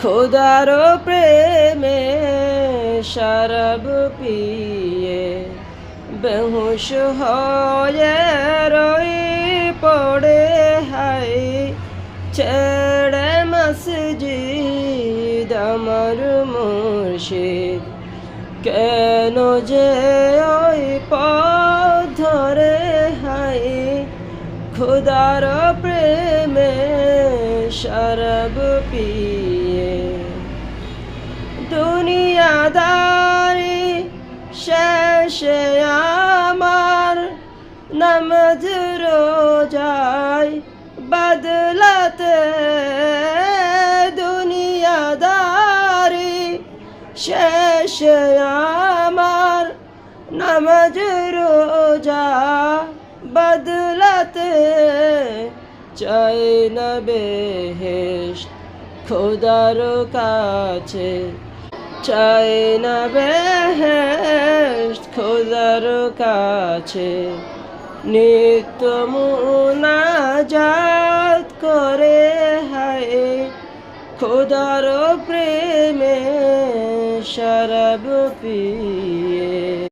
খোদার প্রেমে শরাব পিয়ে বেহুশ হয়ে রই পড়ে হাই ছেড়ে মসজিদ আমার মুর্শিদ কেন যে ওই পথ ধরে হাই খোদার প্রেমে শরাব পিয়ে দুনিয়াদারি শেষে আমার নামাজ রোজায় বদলাতে দুনিয়াদারি শেষে আমার নামাজ রোজা বদলাতে চাই না বেহেশত খোদার কাছে চাই না বেহেশত খোদার কাছে নিত্য মুনাজাত করে হায় খোদার প্রেমে শরাব পিয়ে।